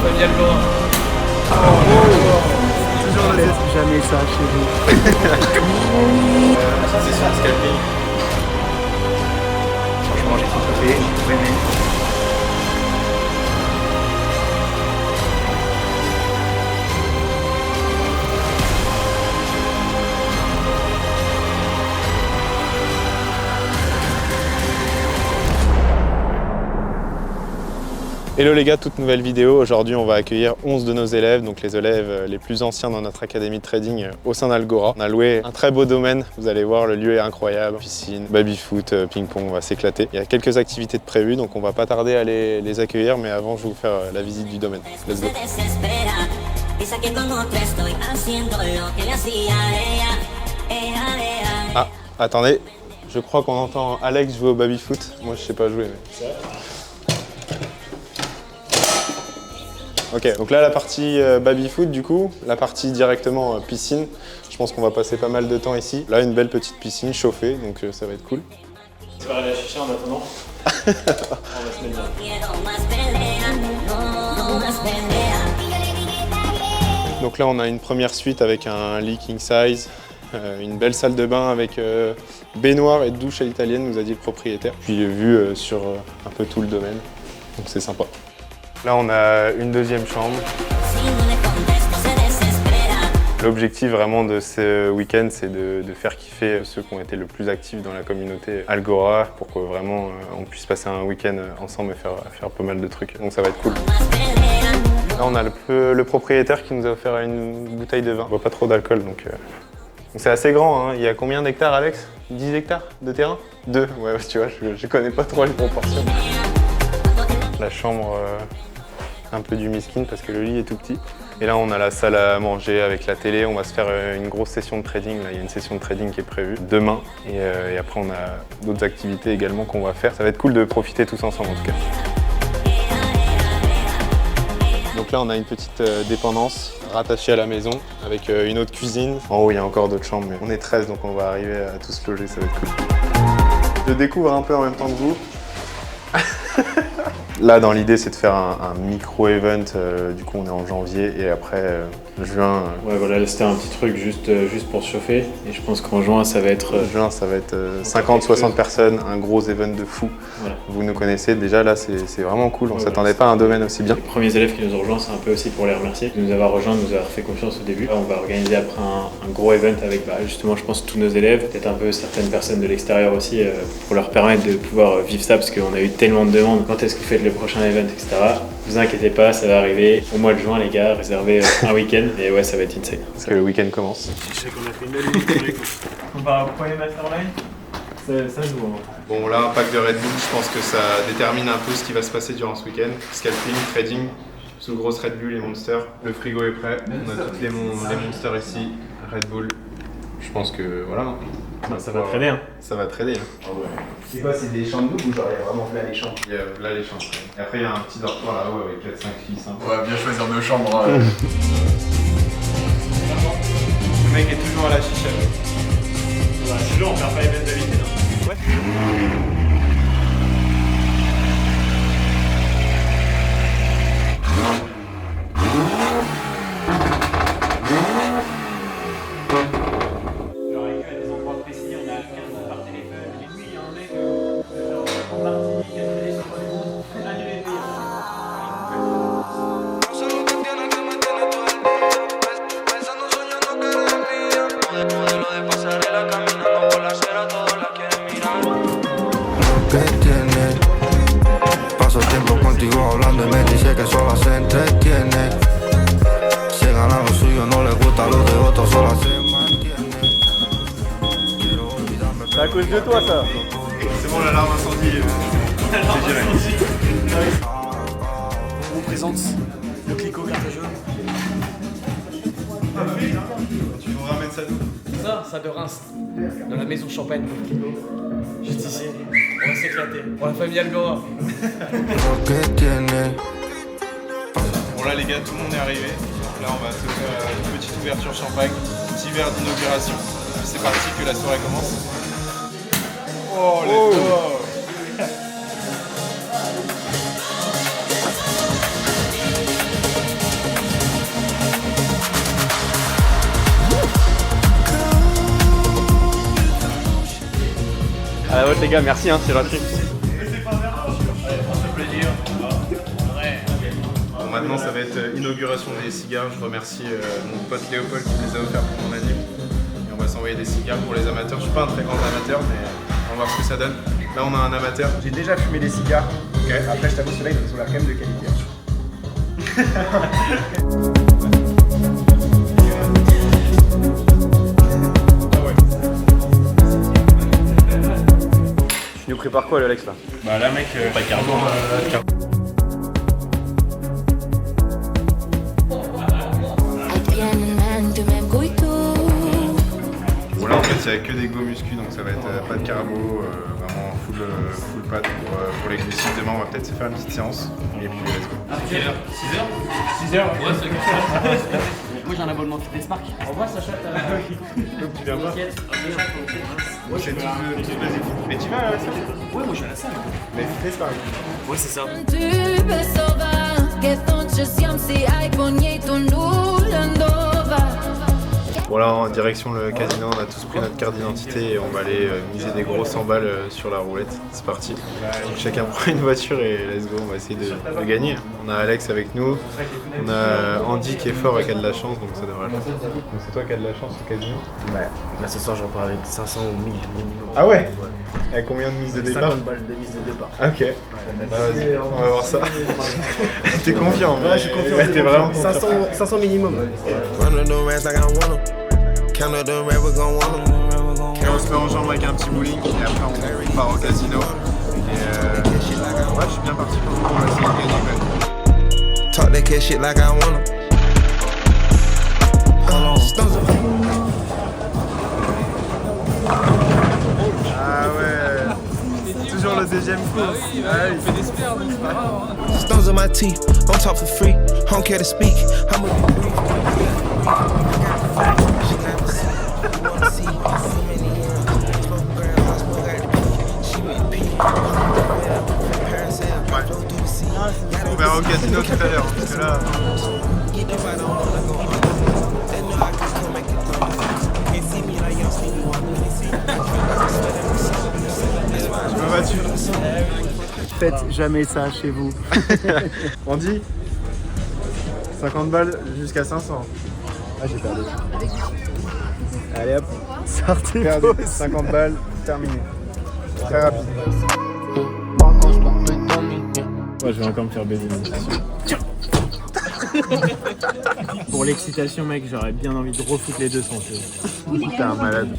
Famille Algora. Toujours le test, jamais ça chez vous. C'est sur le scalping. Franchement, j'ai tout fait, j'ai tout aimé. Hello les gars, toute nouvelle vidéo. Aujourd'hui on va accueillir 11 de nos élèves, donc les élèves les plus anciens dans notre académie de trading au sein d'Algora. On a loué un très beau domaine, vous allez voir, le lieu est incroyable. Piscine, baby-foot, ping-pong, on va s'éclater. Il y a quelques activités de prévues, donc on va pas tarder à les accueillir, mais avant je vais vous faire la visite du domaine. Let's go. Ah, attendez, je crois qu'on entend Alex jouer au baby-foot. Moi je sais pas jouer, mais... Ok, donc là la partie baby-foot du coup, la partie directement piscine, je pense qu'on va passer pas mal de temps ici. Là une belle petite piscine chauffée, donc ça va être cool. Tu vas aller la chicha en attendant. On va se mettre bien. Donc là on a une première suite avec un lit king size, une belle salle de bain avec baignoire et douche à l'italienne, nous a dit le propriétaire. Puis vue sur un peu tout le domaine, donc c'est sympa. Là, on a une deuxième chambre. L'objectif vraiment de ce week-end, c'est de faire kiffer ceux qui ont été le plus actifs dans la communauté Algora pour que vraiment on puisse passer un week-end ensemble et faire pas mal de trucs. Donc ça va être cool. Là, on a le propriétaire qui nous a offert une bouteille de vin. On boit pas trop d'alcool, donc c'est assez grand. Hein. Il y a combien d'hectares, Alex? 10 hectares de terrain? 2. Ouais, tu vois, je connais pas trop les proportions. La chambre... un peu du miskin parce que le lit est tout petit. Et là on a la salle à manger avec la télé, on va se faire une grosse session de trading. Là il y a une session de trading qui est prévue demain et après on a d'autres activités également qu'on va faire. Ça va être cool de profiter tous ensemble en tout cas. Donc là on a une petite dépendance rattachée à la maison avec une autre cuisine. En haut il y a encore d'autres chambres mais on est 13 donc on va arriver à tous loger, ça va être cool. Je découvre un peu en même temps que vous. Là, dans l'idée, c'est de faire un micro-event. Du coup, on est en janvier et après juin. Ouais, voilà, c'était un petit truc juste pour se chauffer. Et je pense qu'en juin, ça va être... Juin, ça va être 50-60 personnes, un gros event de fou. Voilà. Vous nous connaissez déjà, là, c'est vraiment cool. On ne s'attendait pas à un domaine aussi bien. Les premiers élèves qui nous ont rejoints, c'est un peu aussi pour les remercier. De nous avoir rejoints, de nous avoir fait confiance au début. Là, on va organiser après un gros event avec justement, je pense, tous nos élèves. Peut-être un peu certaines personnes de l'extérieur aussi, pour leur permettre de pouvoir vivre ça, parce qu'on a eu tellement de demandes. Quand est-ce que vous faites le prochain event, etc. Vous inquiétez pas, ça va arriver au mois de juin, les gars. Réservez un week-end et ouais, ça va être insane. Parce que le week-end commence. Je sais qu'on a fait une belle vidéo. On va au premier mastermind. Ça joue. Hein. Bon, là, un pack de Red Bull, je pense que ça détermine un peu ce qui va se passer durant ce week-end. Scalping, trading, sous grosse Red Bull et Monster. Le frigo est prêt. On a toutes les Monsters ici. Red Bull. Je pense que voilà. Ça va traîner. Hein. Ça va traîner. Hein. Oh ouais. C'est quoi, c'est des chambres doubles ou genre il y a vraiment là les chambres? Il y a là les chambres. Et après il y a un petit dortoir là-haut avec 4-5 fils. Hein. On va bien choisir nos chambres. Le mec est toujours à la chicha. Ouais, c'est long, on perd pas les mêmes habitudes. Hein. Ouais. C'est à cause de toi ça. C'est bon, l'alarme incendie. C'est géré. On vous présente le Clico carte jaune. Tu nous ramènes ça d'où? Ça de Reims, dans la maison champagne pour le Clico. Juste ici, on va s'éclater. Pour la famille Algora. Bon là les gars, tout le monde est arrivé. Donc là on va se faire une petite ouverture champagne, petit verre d'inauguration. C'est parti que la soirée commence. Oh let's go. les gars, merci, hein, c'est gentil. Bon, maintenant, ça va être inauguration des cigares. Je remercie mon pote Léopold qui me les a offerts pour mon anniv. Et on va s'envoyer des cigares pour les amateurs. Je suis pas un très grand amateur, mais on va voir ce que ça donne. Là, on a un amateur. J'ai déjà fumé des cigares. Ok. Après, je t'avoue, ceux-là, ils ont l'air quand même de qualité. Tu nous prépares quoi, Alex, là? Bah là mec, pas carbo. Bon, là, en fait, il n'y a que des go muscu, donc ça va être pas de carbo, vraiment full pâte pour les glucides. Demain, on va peut-être se faire une petite séance. Et puis, let's go. Quelle heure 6h 6h Ouais, c'est quelque chose. Moi j'ai un abonnement Fitness Park. Au revoir Sacha, Donc, tu viens pas? Moi, c'est tout basique. Mais tu vas à la salle? Ouais, moi je suis à la salle. Mais fitness, par exemple. Ouais, c'est ça. Bon, là, en direction le casino, on a tous pris notre carte d'identité et on va aller miser des gros 100 balles sur la roulette. C'est parti. Donc, chacun prend une voiture et let's go, on va essayer de gagner. On a Alex avec nous, on a Andy qui est fort et qui a de la chance, donc ça devrait le faire. Donc c'est toi qui as de la chance au casino? Ouais, là ce soir j'en pars avec 500 ou 1000 minimum. Ah ouais? Avec combien de mises de départ? 50 balles de mise de départ. Ok. Vas-y, on va voir ça. T'es confiant? Ouais, je suis confiant. Ouais, t'es vraiment confiant. 500 minimum. Et on se met en jambe avec un petit bowling et après on part au casino. Et ouais, je suis bien parti pour le moment, on va essayer de gagner quand même. Talk that cash shit like I wanna. Ah ouais, toujours le deuxième coup. Ah oui, il fait des spermes, donc c'est pas grave. Stones in my teeth, on talk for free. I don't care to speak. I'm On verra au casino tout à l'heure, parce que là... Je me battu. Faites jamais ça chez vous. On dit 50 balles jusqu'à 500. Ah, j'ai perdu. Allez hop, sortez. Perdu. 50 balles, terminé. Très rapide. Ouais, je vais encore me faire baiser. Pour l'excitation, mec, j'aurais bien envie de refoutre les 200. T'es un malade.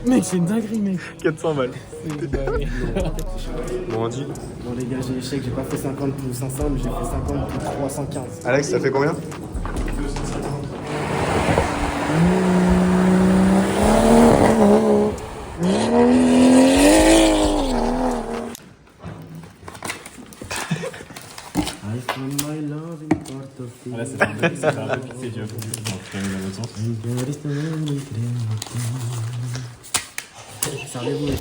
Mec, c'est une dinguerie, mec. 400 balles. Bon, on dit. Bon les gars, j'ai échec, j'ai pas fait 50 pour 500, mais j'ai fait 50 pour 315. Alex, ça fait combien? Là, c'est un peu pixé, tu vois. Je vais dans l'autre sens. Servez-vous.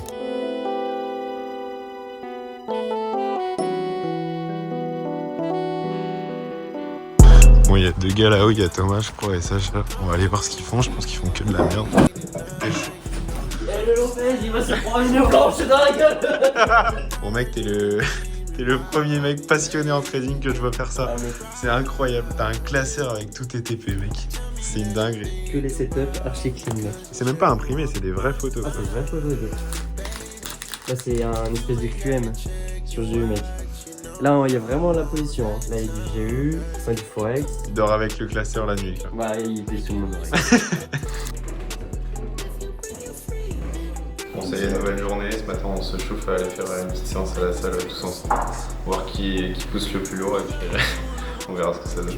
Bon, il y a deux gars là-haut, il y a Thomas, je crois, et Sacha. On va aller voir ce qu'ils font, je pense qu'ils font que de la merde. Le Lopez, il va se prendre une blanche dans la gueule. Bon mec, t'es le premier mec passionné en trading que je vois faire ça. C'est incroyable, t'as un classeur avec tous tes TP, mec. C'est une dinguerie. Que les setups archi clean, mec. C'est même pas imprimé, c'est des vraies photos. Ah, c'est une vraie photo, mec. Là, c'est un espèce de QM sur GU, mec. Là, il y a vraiment la position. Hein. Là, il y a du GU, enfin du Forex. Il dort avec le classeur la nuit, quoi. Bah, il était sous mon oreille. Bon, ça y est, nouvelle journée. Ce matin, on se chauffe à aller faire une petite séance à la salle tous ensemble. Voir qui pousse le plus lourd et puis on verra ce que ça donne.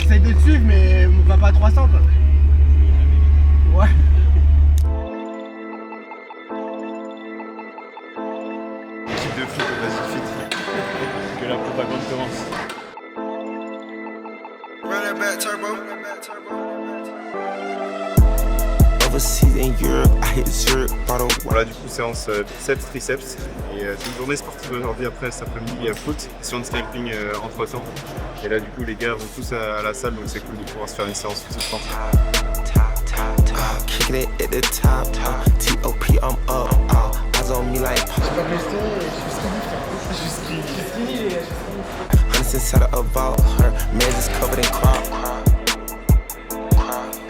Essaye de te suivre, mais on va pas à 300 quoi. Ouais. Équipe de foot au Basic Fit. Que la propagande commence. Run that back turbo. Overseas in Europe, I hit Zurich, bottle Voilà, du coup, séance biceps, triceps. Et c'est une journée sportive aujourd'hui. Après, cet après-midi, il y a foot, session de scalping entre temps. Et là, du coup, les gars vont tous à la salle, donc c'est cool de pouvoir se faire une séance substance. kicking it at the top. T.O.P. I'm up. Eyes on me like. Honest inside a vault. Her man's is covered in crop.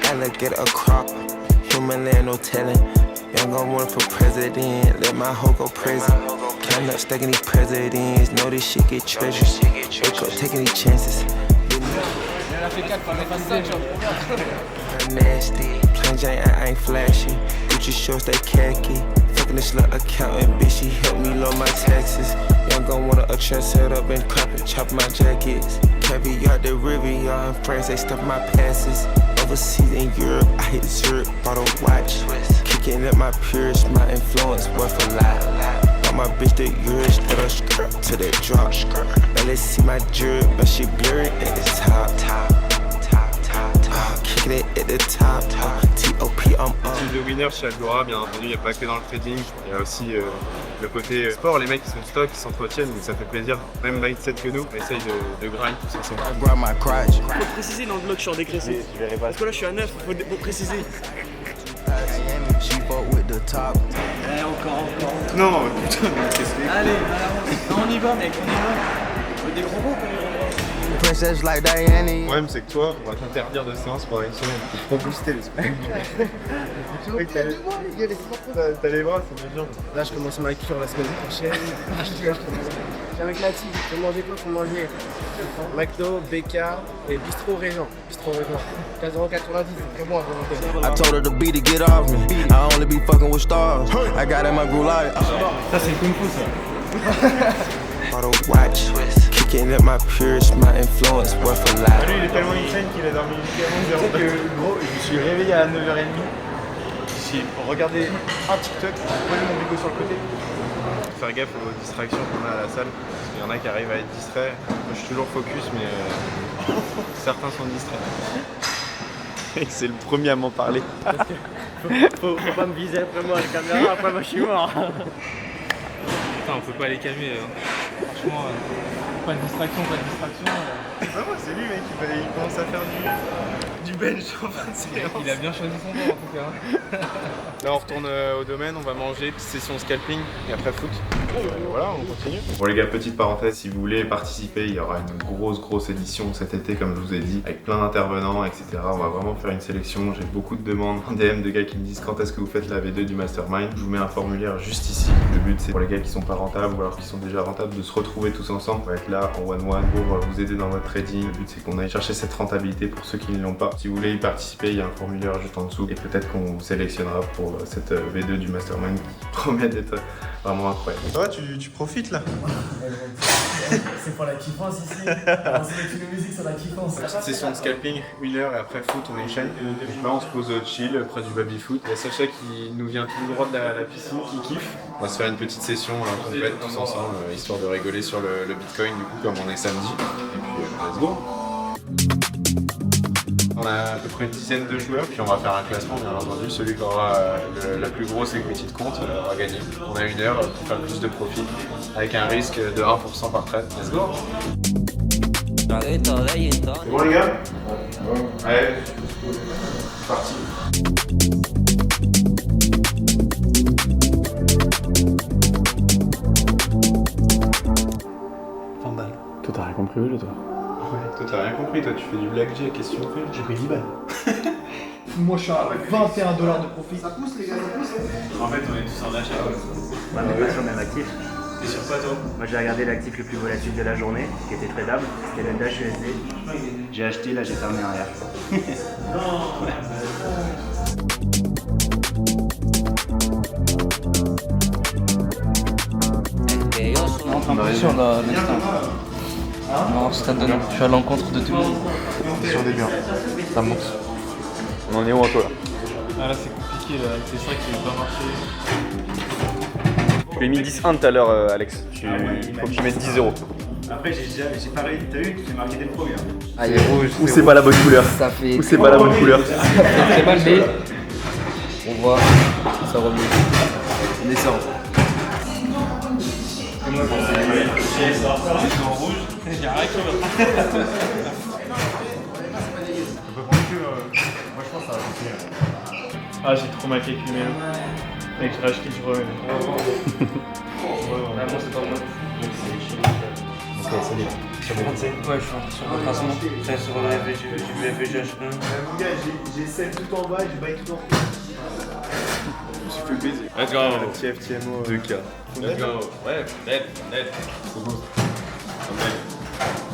Alligator a crop. Human land, no telling. Young gon' run for president. Let my hoe go present. Count up, stacking these presidents. Know this shit get treasured. Wake up, taking these chances. Nasty, plain Jane, I ain't flashy. Gucci shorts, they khaki. Fucking this little accountant, bitch, she helped me load my taxes. Young gon' want a trend set up and carpet, chop my jackets. Caviar, the Riviera, in France, they stuff my passes. Overseas in Europe, I hit Zurich, bought a watch. Kicking at my purest, my influence worth a lot. Got my bitch the Urish, that a skirt to that drop. Now let's see my jewelry, but she blurry at the top. Kicking it at the top. T.O.P. I'm up. Type de winner chez Algora, bien entendu, il n'y a pas que dans le trading. Il y a aussi le côté sport, les mecs qui sont stock, qui s'entretiennent, donc ça fait plaisir. Même mindset que nous, on essaye de grind tous ensemble. I grab my crotch. Faut préciser dans le blog, je suis en dégraissé. Parce que là, je suis à 9, faut préciser. She fuck with the top. Allez, encore. Non, putain, mais qu'est-ce que Allez, on y va, mec, on y va. Faut des gros mots quand même. Princess like Diana. Le problème, c'est que toi, on va t'interdire de séance pendant une semaine. Faut booster les semaines. T'as les bras, c'est bien. Là, je commence ma cure la semaine prochaine. Je suis avec la team. Faut manger quoi? Faut manger McDo, BK et Bistro Régent. 15,90 €, c'est très bon à volonté. I told her to be to get off me. I only be fucking with stars. I got in my groove like. Ça, c'est le kung fu, ça. Auto watch. Kicking at my purest, my influence worth a lot. Lui, il est tellement insane qu'il a dormi jusqu'à 11h. Tu sais que, gros, je me suis réveillé à 9h30. J'ai regardé un TikTok, j'ai posé mon bigot sur le côté. Faut faire gaffe aux distractions qu'on a à la salle. Parce qu'il y en a qui arrivent à être distraits. Moi, je suis toujours focus, mais certains sont distraits. C'est le premier à m'en parler. Faut pas me viser après moi, la caméra, après moi je suis mort. Putain, on peut pas les calmer. Franchement, pas de distraction. C'est lui, mec, il commence à faire du bench en fin de séance. Il a bien choisi son bord en tout cas. Là, on retourne au domaine, on va manger, petite session scalping et après foot. Voilà, on continue. Bon les gars, petite parenthèse, si vous voulez participer, il y aura une grosse édition cet été, comme je vous ai dit, avec plein d'intervenants, etc. On va vraiment faire une sélection. J'ai beaucoup de demandes en DM de gars qui me disent quand est-ce que vous faites la V2 du Mastermind. Je vous mets un formulaire juste ici. Le but, c'est pour les gars qui sont pas rentables ou alors qui sont déjà rentables de se retrouver tous ensemble. On va être là en one-one pour vous aider dans votre trading. Le but, c'est qu'on aille chercher cette rentabilité pour ceux qui ne l'ont pas. Si vous voulez y participer, il y a un formulaire juste en dessous et peut-être qu'on vous sélectionnera pour cette V2 du Mastermind qui promet d'être vraiment incroyable. Ça va, tu profites là? C'est pour la kiffance ici. On se met une musique sur la kiffance. Petite session de scalping, 1 heure et après foot on enchaîne. Donc là on se pose chill près du baby foot. Il y a Sacha qui nous vient tout droit de la piscine, qui kiffe. On va se faire une petite session complète tous ensemble, histoire de rigoler sur le Bitcoin du coup comme on est samedi. Et puis let's go. On a à peu près une dizaine de joueurs, puis on va faire un classement bien entendu. Celui qui aura la plus grosse equity de compte aura gagné. On a 1 heure pour faire plus de profit, avec un risque de 1% par trade. Let's go! C'est bon les gars? Allez, c'est parti! Toi, t'as rien compris au jeu, toi? Ouais, toi t'as rien compris, toi tu fais du blackjack, qu'est-ce que tu fais? J'ai pris 10 balles. Moi je suis à 21 $ de profit. Ça pousse les gars, ça pousse. En fait, on est tous en achat. Ouais, mais pas sur le même actif. T'es sur quoi, toi? Moi j'ai regardé l'actif le plus volatile de la journée, qui était tradable, c'était le Dash USD. J'ai acheté, là j'ai fermé arrière. On est sur l'instant. Non, stade de non. Je suis à l'encontre de tout le monde. Sur des biens, ça monte. On en est où en toi là? Ah là c'est compliqué là, c'est ça qui veut pas marcher. Tu lui as mis 10-1 tout à l'heure Alex, il faut que tu mettes 10 €. Après j'ai pas réussi, t'as vu, j'ai marqué des pros, gars. Ah, il est rouge. Ou c'est pas la bonne couleur. Ça fait. Ou c'est pas la bonne couleur. Ça fait très mal, mais On voit, ça remonte. On descend. Ah, j'ai trop mal calculé. Mec, je rage qui je remets. Sur le 25. Ouais, je suis sur le classement. Après, sur le FVG, j'ai vu FVG H1. Mon gars, j'ai 7 tout en bas et je baille tout en haut. Je me suis fait baiser. Let's go. TFTMO 2K. Let's go. Ouais, net.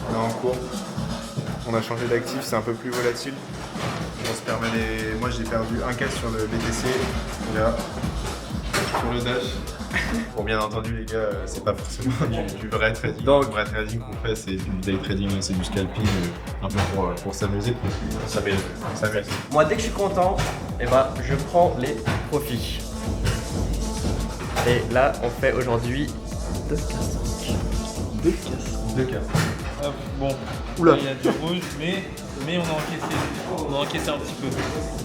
On est en cours. On a changé d'actif, c'est un peu plus volatile. On se permet les... Moi j'ai perdu 1K sur le BTC, là, sur le Dash. Bon, bien entendu les gars, c'est pas forcément du vrai trading. Donc, le vrai trading qu'on fait, c'est du day trading, c'est du scalping, un peu pour s'amuser. Ça s'amuse. Moi, dès que je suis content, eh ben, je prends les profits. Et là, on fait aujourd'hui 2K5. 2K. Bon, Oula. il y a du rouge, mais on a encaissé un petit peu.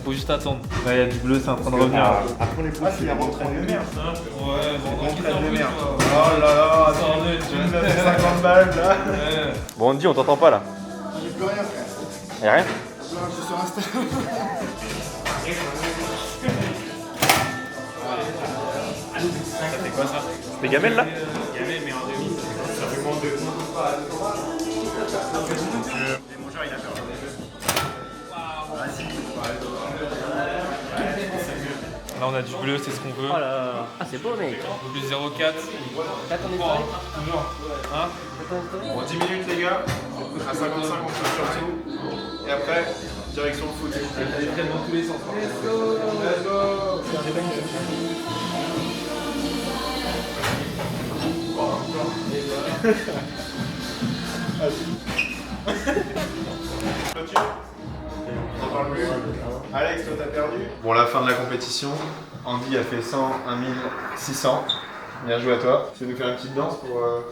Faut juste attendre. Là, il y a du bleu, c'est en train de revenir. Après les profils, il y a rentrée de merde. Ouais, bon, on encaisse un peu. Oh là là, tu nous as fait 50 balles là. Ouais. Bon, Andy, on t'entend pas là. J'ai plus rien, frère. Y'a rien? Non, je suis sur Instagram. C'est quoi ça? Les gamelles là? Gamelle, mais en demi. Ça fait moins de. Là, on a du bleu, c'est ce qu'on veut. Oh là là. Ah, c'est beau, mec. Plus 0,4. Là, ton historique. Toujours. Hein? Bon, 10 minutes les gars, à 55 on se surtout. Et après, direction le foot. Elle traîne dans tous les sens. Let's go. On parle plus. Alex, toi t'as perdu. Bon, la fin de la compétition, Andy a fait 100, 1600. Bien joué à toi. Tu veux nous faire une petite danse pour...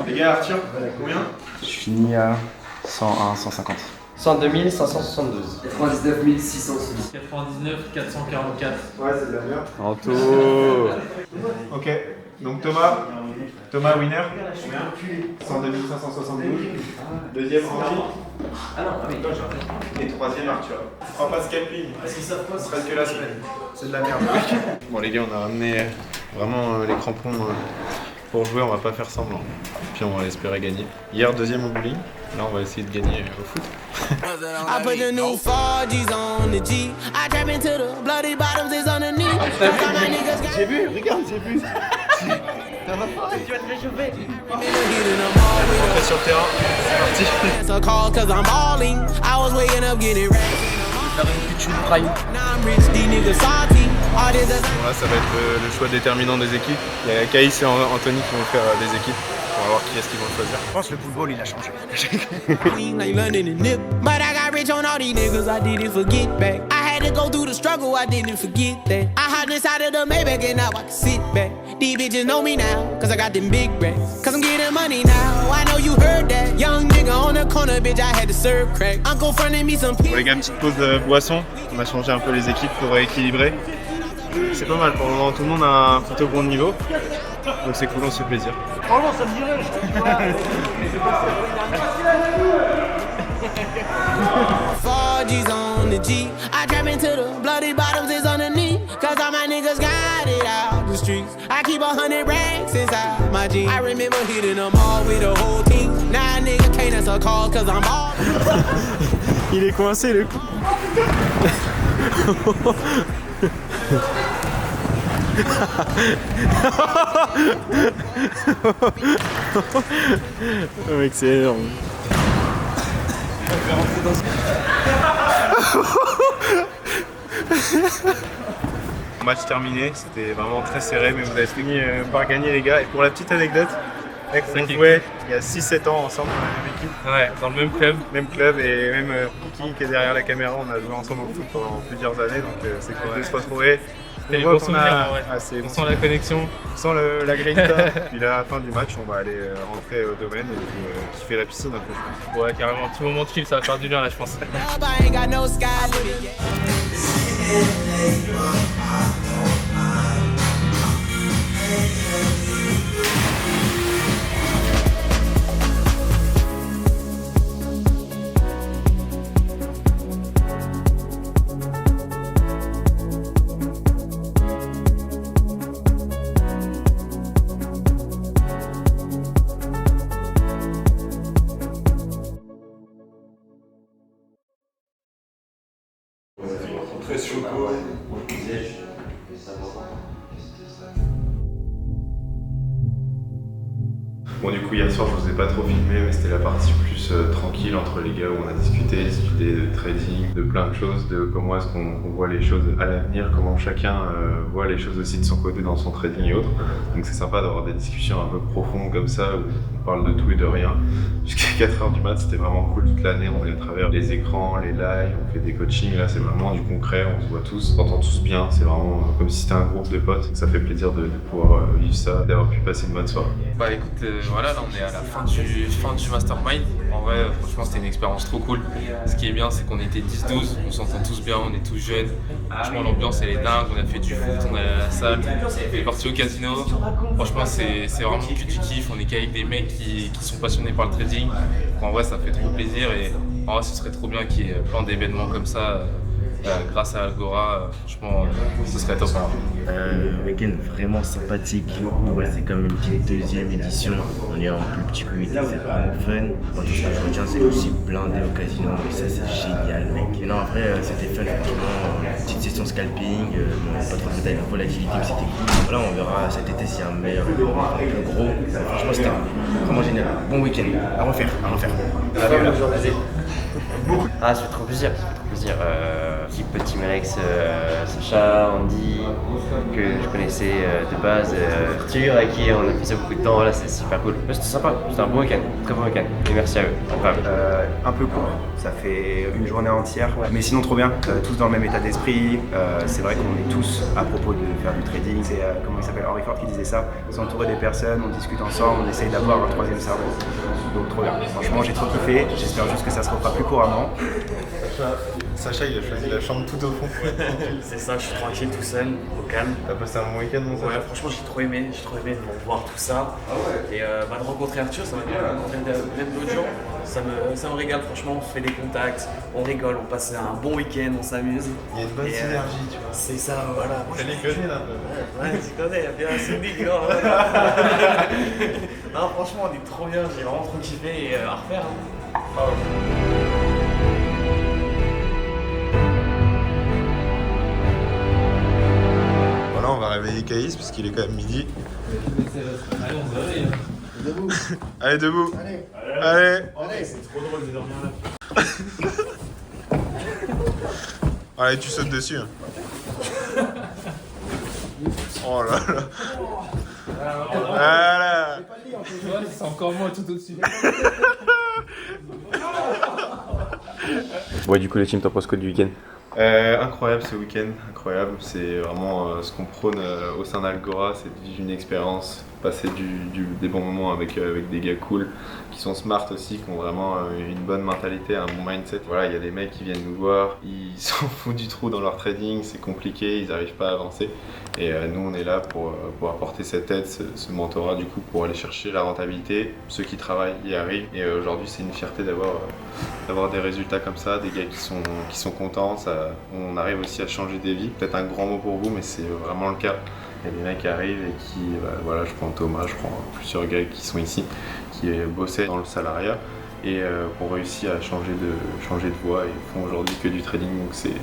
Les gars, Arthur, combien? Je finis à 101, 150. 102 572. 99 606. 99, 444. Ouais, c'est de la merde. Anto. Ok, donc Thomas winner. 102 572. Deuxième Andy. Ah non, ah oui. Et troisième Arthur. Tu feras pas scalping. Si ça passe. Ce serait que la semaine. C'est de la merde. Bon les gars, on a ramené vraiment les crampons pour jouer, on va pas faire semblant. Puis on va espérer gagner. Hier, deuxième au bowling. Là, on va essayer de gagner au foot. I put the new 4Gs on the G. I trap into the bloody bottoms is underneath. J'ai vu, regarde, j'ai vu. Tu vas te réchauffer. On est sur le terrain, c'est parti. It's a call cause I'm balling. I was waking up getting ready. Faire une YouTube Prime. Now I'm rich, these niggas salty. All this is Bon, là, ça va être le choix déterminant des équipes. Il y a Caïs et Anthony qui vont faire des équipes. On va voir qui est-ce qu'ils vont choisir. Je pense que le football il a changé. clean like London and Nip. But I got rich on all these niggas, I didn't forget back. I had to go through the struggle, I didn't forget that. I hopped inside of the Maybach and now I can sit back. These bitches know me now, cause I got them big racks. Cause I'm getting money now, I know you heard that. Young nigga on the corner, bitch, I had to serve crack. Uncle fronted me some Bon les gars, petite pause de boisson. On a changé un peu les équipes pour équilibrer. C'est pas mal, pour le moment tout le monde a un plutôt bon niveau. Donc c'est cool, on se fait plaisir. Franchement, ça me dirait, je te dis. 4G's on the G. I trap into the bloody bottoms is underneath. Cause all my niggas got it out the streets. I keep 100 racks inside my jeans. I remember hitting them all with the whole team. Now a nigga can't answer a call cause I'm all. Il est coincé le coup. Oh mec, c'est énorme. Match terminé, c'était vraiment très serré, mais vous avez fini par gagner les gars. Et pour la petite anecdote, mec, on jouait il y a 6-7 ans ensemble dans la même équipe. Ouais, dans le même club. Même club et même Kiki qui est derrière la caméra, on a joué ensemble au foot pendant plusieurs années, donc c'est cool de se retrouver. C'était les On voit bons qu'on a- souvenirs, ouais. Ah, c'est On bon. sent la connexion. On sent la grinta. Puis là, à la fin du match, on va aller rentrer au domaine et puis kiffer la piscine un peu. Ouais, carrément, un petit moment de chill, ça va faire du bien là, je pense. I ain't got no sky limit yet. Très choco. Bon, du coup, hier soir, je vous ai pas trop filmé, mais c'était la partie plus tranquille entre les gars où on a discuté de trading, de plein de choses, de comment est-ce qu'on voit les choses à l'avenir, comment chacun voit les choses aussi de son côté dans son trading et autres. Donc c'est sympa d'avoir des discussions un peu profondes comme ça, où on parle de tout et de rien. Jusqu'à 4h du mat, c'était vraiment cool. Toute l'année, on est à travers les écrans, les lives, on fait des coachings. Là, c'est vraiment du concret, on se voit tous, on s'entend tous bien. C'est vraiment comme si c'était un groupe de potes. Ça fait plaisir de pouvoir vivre ça, d'avoir pu passer une bonne soirée. Bah écoute, voilà, là on est à la fin du mastermind. En vrai, franchement, c'était une expérience trop cool. Ce qui est bien, c'est qu'on était 10-12, on s'entend tous bien, on est tous jeunes. Franchement, l'ambiance elle est dingue. On a fait du foot, on est allé à la salle, on est parti au casino. Franchement, c'est vraiment que du kiff. On est qu'avec des mecs qui sont passionnés par le trading. Donc, en vrai, ça fait trop plaisir et en vrai, ce serait trop bien qu'il y ait plein d'événements comme ça. Grâce à Algora, franchement, ce serait top. Week-end vraiment sympathique. Ouais, c'est comme une petite deuxième édition. On est en plus petit comité, c'est vraiment fun. Moi, ce que je retiens, c'est aussi blindé au casino. Et ça, c'est génial, mec. Et non, en vrai, c'était fun, franchement. Petite session scalping. Pas trop de détails, la volatilité, mais c'était cool. Voilà, on verra cet été s'il y a un meilleur, un peu gros. Franchement, c'était vraiment génial. Bon week-end. À refaire, à refaire. Ah, ça fait trop plaisir, Petit Malex, Sacha, Andy, que je connaissais de base, Arthur, avec qui on a passé beaucoup de temps, là c'est super cool. C'était sympa, c'était un bon week-end, très bon week-end, et merci à eux. Un peu court, ça fait une journée entière, mais sinon trop bien, tous dans le même état d'esprit. C'est vrai qu'on est tous, à propos de faire du trading, c'est comment il s'appelle, Henry Ford qui disait ça, s'entourer des personnes, on discute ensemble, on essaye d'avoir un troisième cerveau. Donc trop bien, franchement j'ai trop kiffé, j'espère juste que ça se refera plus couramment. Sacha, il a choisi la chambre tout au fond. C'est ça, je suis tranquille tout seul, au calme. T'as passé un bon week-end, mon Sacha? Ouais, franchement, j'ai trop aimé de voir tout ça. Et de rencontrer Arthur, ça m'a bien rencontrer plein d'autres gens. Ça me régale, franchement, on fait des contacts, on rigole, on passe un bon week-end, on s'amuse. Il y a une bonne synergie, tu vois. C'est ça, voilà. T'as les connais là? Ouais, tu connais, il y a bien un syndic, non, non, franchement, on est trop bien, j'ai vraiment trop kiffé et à refaire. Hein. Voilà, on va réveiller Caïs parce qu'il est quand même midi. Allez, on se réveille. Debout. Allez, debout. Allez. C'est trop drôle de dormir là. Allez, tu sautes dessus. Hein. Oh là là. Voilà. C'est encore moi tout au-dessus. Ouais, du coup, les teams, t'en penses quoi du week-end? Incroyable ce week-end, incroyable. C'est vraiment ce qu'on prône au sein d'Algora, c'est de vivre une expérience, passer des bons moments avec des gars cool, qui sont smart aussi, qui ont vraiment une bonne mentalité, un bon mindset. Voilà, il y a des mecs qui viennent nous voir, ils s'en foutent du trou dans leur trading, c'est compliqué, ils n'arrivent pas à avancer. Et nous, on est là pour apporter cette aide, ce mentorat du coup, pour aller chercher la rentabilité. Ceux qui travaillent y arrivent. Et aujourd'hui, c'est une fierté d'avoir des résultats comme ça, des gars qui sont contents. On arrive aussi à changer des vies. Peut-être un grand mot pour vous, mais c'est vraiment le cas. Il y a des mecs qui arrivent et qui, voilà, je prends Thomas, je prends plusieurs gars qui sont ici, qui bossaient dans le salariat et qui ont réussi à changer de voie et font aujourd'hui que du trading. Donc c'est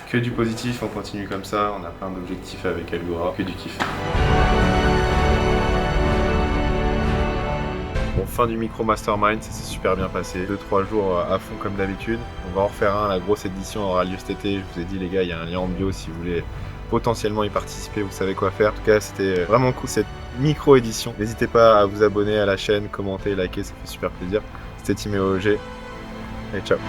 que du positif, on continue comme ça, on a plein d'objectifs avec Algora, que du kiff. Bon, fin du micro mastermind, ça s'est super bien passé. 2-3 jours à fond comme d'habitude. On va en refaire un, la grosse édition aura lieu cet été. Je vous ai dit les gars, il y a un lien en bio si vous voulez potentiellement y participer, vous savez quoi faire. En tout cas, c'était vraiment cool cette micro-édition. N'hésitez pas à vous abonner à la chaîne, commenter, liker, ça fait super plaisir. C'était Team EOG et ciao.